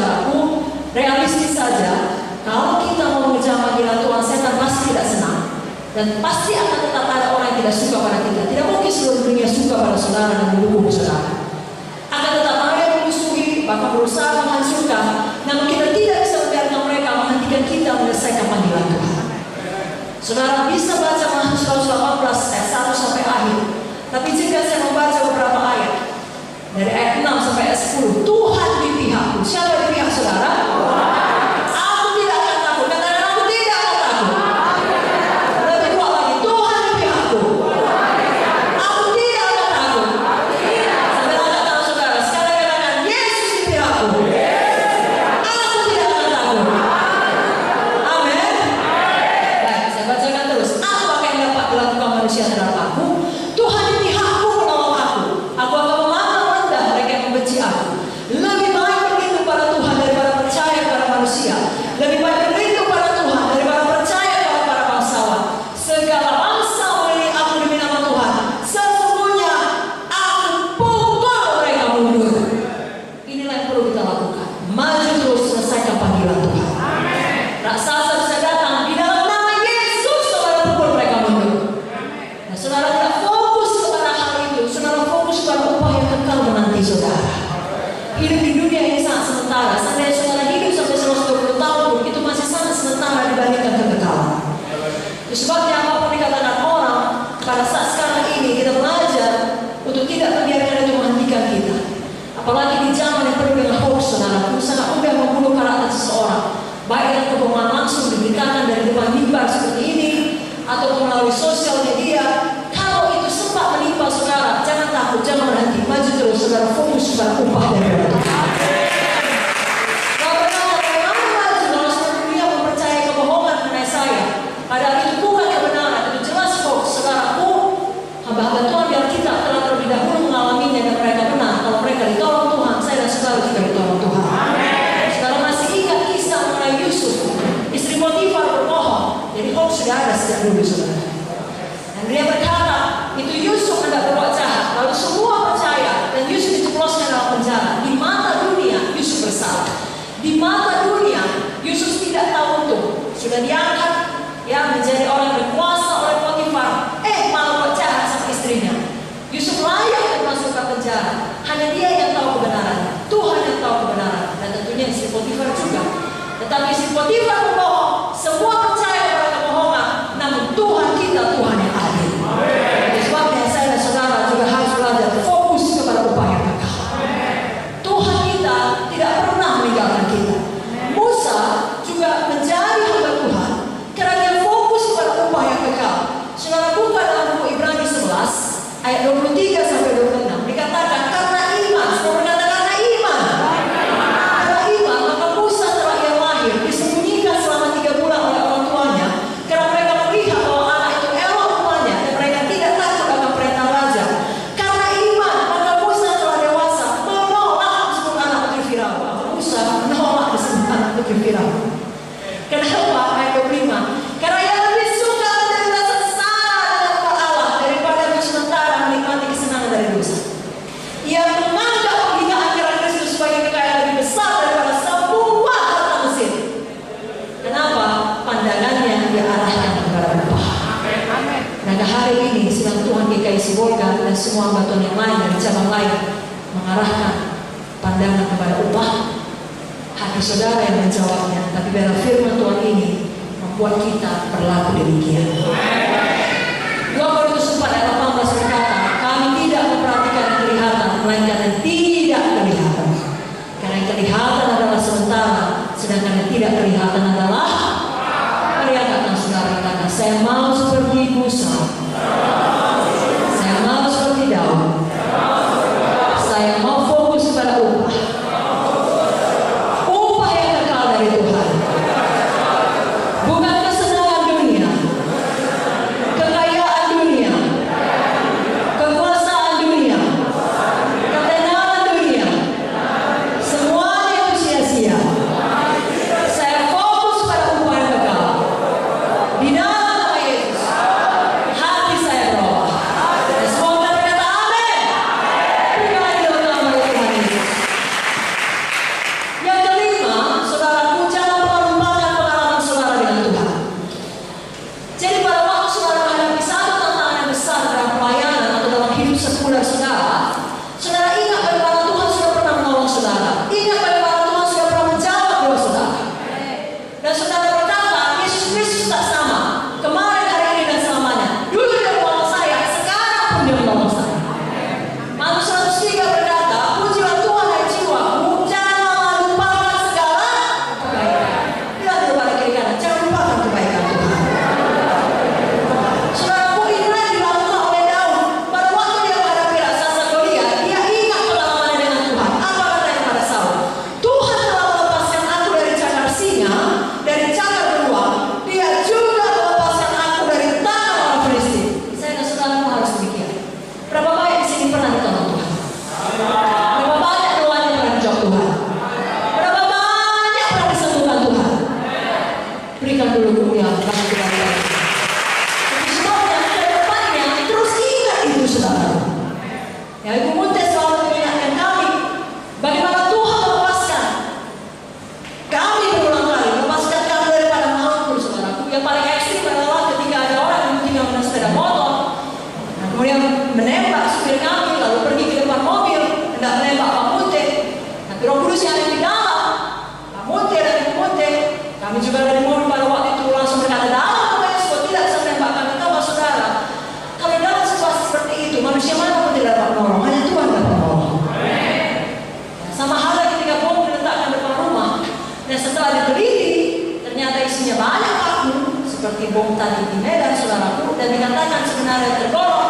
saudaraku, realistis saja, kalau kita mau mengejar panggilan Tuhan, setan pasti tidak senang. Dan pasti akan tetap ada orang yang tidak suka pada kita. Tidak mungkin seluruh dunia suka pada saudara dan mendukung saudara. Akan tetap ada yang memusuhi, bahkan berusaha menghancurkan. Namun kita tidak bisa membiarkan mereka menghentikan kita menyelesaikan panggilan Tuhan. Saudara bisa baca Mazmur 18 ayat 1 sampai akhir. Tapi jika saya membaca beberapa ayat dari ayat 6 sampai ayat 10, Tuhan di pihakku. Siapa di pihak saudara? Aku tidak akan takut. Katakan aku tidak akan takut. Lebih kuat lagi, Tuhan di pihakku. Aku tidak akan takut. Sampai angkat tangan saudara. Sekarang katakan, Yesus di pihakku. Aku tidak akan takut. Amin. Baik, saya bacakan terus. Apa yang dapat dilakukan manusia terhadap aku? Tuhan di pihakku menolong aku. Aku akan memandang rendah mereka yang membenci aku. Lebih baik berlindung pada Tuhan daripada percaya pada manusia. Lebih baik berlindung pada Tuhan daripada percaya pada para bangsawan. Segala bangsa melihat aku demi nama Tuhan. Sesungguhnya aku pukul mereka mundur. Inilah yang perlu kita lakukan. Maju terus, selesaikan panggilan Tuhan. Raksasa bisa datang di dalam nama Yesus, saudara pukul mereka mundur. Nah, saudara tidak fokus kepada hal itu. Saudara fokus pada upah yang kekal menanti saudara. Hidup di dunia ini sangat sementara. Seandainya saudara hidup sampai 120 tahun pun, itu masih sangat sementara dibandingkan kekekalan. Itu sebabnya apapun dikatakan orang, pada saat sekarang ini kita belajar untuk tidak membiarkan itu menghentikan kita. Apalagi di zaman yang penuh dengan hoax, saudara, itu sangat mudah membunuh karakter seseorang. Baik dengan kebohongan langsung diberitakan dari depan mimbar seperti ini, atau melalui sosial media. Kalau itu sempat menimpa saudara, jangan takut, jangan berhenti, maju terus, saudara, fokus pada upah dari Tuhan. Kalau bagaimana maju kalau seluruh dunia mempercayai kebohongan mengenai saya, padahal itu bukan kebenaran, itu jelas hoax, saudaraku. Hamba-hamba Tuhan biar kita telah terlebih dahulu mengalaminya dan mereka benar. Kalau mereka ditolong Tuhan, saya dan saudara juga ditolong Tuhan. Saudara masih ingat kisah mengenai Yusuf, istri Potifar berbohong, jadi hoax sudah ada sejak dulu, saudara. Dan dia berkata, itu Yusuf hendak berbuat jahat. Lalu semua percaya dan Yusuf dijebloskan dalam penjara. Di mata dunia Yusuf bersalah. Di mata dunia Yusuf tidak tahu untung. Sudah diangkat ya menjadi orang berkuasa oleh Potifar. Malah buat jahat sama istrinya. Yusuf layak dimasukkan penjara. Hanya dia yang tahu kebenarannya. Tuhan yang tahu kebenaran. Dan tentunya istri Potifar juga. Tetapi istri Potifar berbohong. Semua percaya pada kebohongan. Namun Tuhan kita Tuhan yang adil. Sebabnya saya dan saudara juga harus belajar fokus kepada upah yang kekal. Tuhan kita tidak pernah meninggalkan kita. Musa juga menjadi hamba Tuhan karena dia fokus kepada upah yang kekal. Saudara buka dalam buku Ibrani 11 ayat 23 sampai 26 dikatakan karena iman. Saudara berkata karena iman. Karena iman maka Musa setelah ia lahir disembunyikan selama 3 bulan oleh orang tuanya karena mereka melihat bahwa anak itu elok rupanya dan mereka tidak takut akan perintah raja. Karena iman maka Musa setelah dewasa menolak disebut anak putri Firaun. Musa menolak disebut anak putri Firaun. Kenapa? Ayat 25. Karena ia lebih suka menderita sengsara dengan umat Allah daripada untuk sementara menikmati kesenangan dari dosa. Ia menganggap penghinaan karena Kristus sebagai kekayaan lebih besar daripada semua harta Mesir. Kenapa? Pandangannya dia arahkan kepada upah. Nah, hari ini sedang Tuhan GKI Sibolga dan semua hamba Tuhan yang lain dari cabang lain mengarahkan pandangan kepada upah. Hati saudara yang menjawabnya, tapi biarlah firman Tuhan ini membuat kita berlaku demikian. 2 Korintus 4 ayat 18 berkata, kami tidak memperhatikan yang kelihatan, melainkan yang tidak kelihatan. Karena yang kelihatan adalah sementara, sedangkan yang tidak kelihatan adalah. Mari angkatkan saudara katakan, saya mau seperti Musa, saya mau seperti Daud, saya mau fokus pada upah. Upah yang kekal dari Tuhan, bukan kesenangan dunia, berikan dulu kemuliaan bagi Tuhan. Tapi sebabnya ke depannya terus ingat itu saudara. Ya, Ibu Munte selalu mengingatkan kami bagaimana Tuhan melepaskan kami berulang kali, melepaskan kami daripada maut, saudaraku. Yang paling ekstrim adalah ketika ada orang yang tinggal dengan sepeda motor, kemudian menembak supir kami, lalu pergi ke depan mobil, hendak menembak Pak Munte. Tapi Roh Kudus yang ada di dalam, Pak Munte dan Ibu Munte, kami juga dari mobil pada waktu itu langsung berkata, dalam Yesus tidak bisa menembakkan kita, saudara. Kalau dalam situasi seperti itu, manusia mana pun tidak dapat menolong, hanya Tuhan dapat menolong. Sama halnya ketika bom diletakkan depan rumah, dan setelah diteliti, ternyata isinya banyak paku, seperti bom tadi di Medan, saudaraku, dan dikatakan sebenarnya tergolong